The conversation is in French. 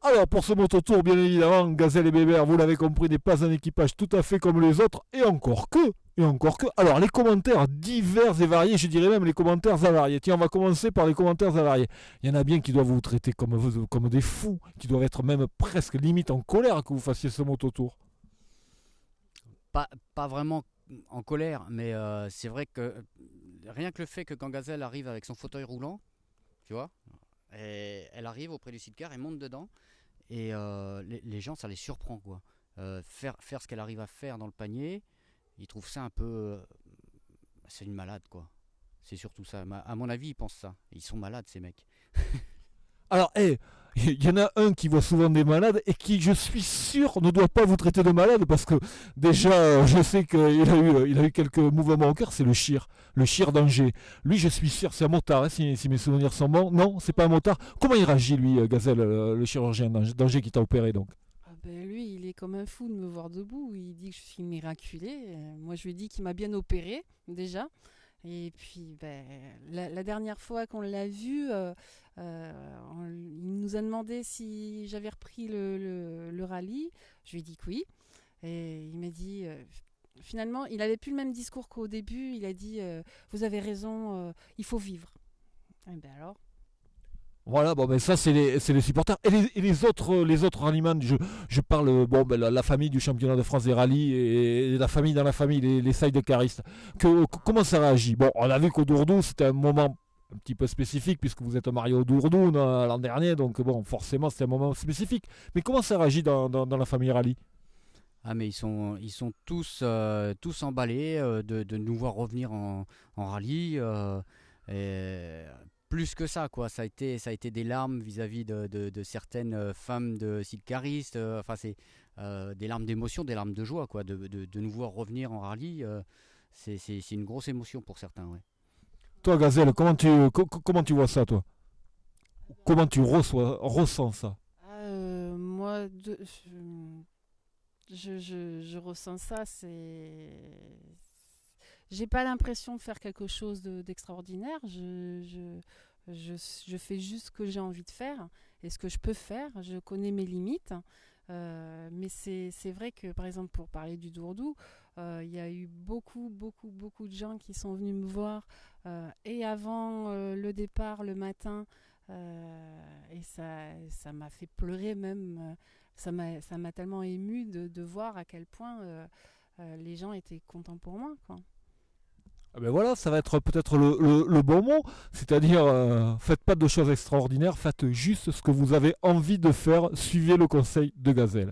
Alors pour ce mototour, bien évidemment, Gazelle et Bébert, vous l'avez compris, n'est pas un équipage tout à fait comme les autres, et encore que, et encore que. Alors les commentaires divers et variés, je dirais même les commentaires avariés. Tiens, on va commencer par les commentaires avariés. Il y en a bien qui doivent vous traiter comme des fous, qui doivent être même presque limite en colère que vous fassiez ce mototour. Pas vraiment en colère, mais c'est vrai que rien que le fait que quand Gazelle arrive avec son fauteuil roulant, tu vois, et elle arrive auprès du sidecar et monte dedans, et les gens, ça les surprend, quoi. Faire ce qu'elle arrive à faire dans le panier, ils trouvent ça un peu. C'est une malade, quoi. C'est surtout ça. À mon avis, ils pensent ça. Ils sont malades, ces mecs. Alors, il y en a un qui voit souvent des malades et qui, je suis sûr, ne doit pas vous traiter de malade parce que déjà, je sais qu'il a eu quelques mouvements au cœur, c'est le Chir d'Angers. Lui, je suis sûr, c'est un motard, hein, si mes souvenirs sont bons. Non, c'est pas un motard. Comment il réagit, lui, Gazelle, le chirurgien d'Angers qui t'a opéré, donc? Ah ben lui, il est comme un fou de me voir debout. Il dit que je suis miraculée. Moi, je lui ai dit qu'il m'a bien opéré déjà. Et puis, ben, la dernière fois qu'on l'a vu, il nous a demandé si j'avais repris le rallye. Je lui ai dit que oui. Et il m'a dit, finalement, il n'avait plus le même discours qu'au début. Il a dit, vous avez raison, il faut vivre. Et ben alors. Voilà, bon, mais ça, c'est les supporters. Et les autres rallyman, je parle, bon, ben, la famille du championnat de France des rallyes et la famille dans la famille, les sidecaristes. Comment ça réagit? Bon, on a vu qu'au Dourdou, c'était un moment un petit peu spécifique, puisque vous êtes marié au Dourdou l'an dernier, donc bon, forcément, c'était un moment spécifique. Mais comment ça réagit dans la famille rallye? Ah, mais ils sont tous emballés de nous voir revenir en rallye. Et plus que ça, quoi. Ça a été des larmes vis-à-vis de certaines femmes de sidecaristes. Enfin, c'est des larmes d'émotion, des larmes de joie, quoi. De nous voir revenir en rallye, c'est une grosse émotion pour certains, ouais. Toi, Gazelle, comment tu vois ça, toi? Comment tu ressens ça? Moi, je ressens ça. J'ai pas l'impression de faire quelque chose d'extraordinaire. Je fais juste ce que j'ai envie de faire et ce que je peux faire. Je connais mes limites. Mais c'est vrai que, par exemple, pour parler du Dourdou, il y a eu beaucoup de gens qui sont venus me voir et avant le départ le matin. Et ça m'a fait pleurer même. Ça m'a tellement ému de voir à quel point les gens étaient contents pour moi, quoi. Ah ben voilà, ça va être peut-être le bon mot, c'est-à-dire faites pas de choses extraordinaires, faites juste ce que vous avez envie de faire, suivez le conseil de Gazelle.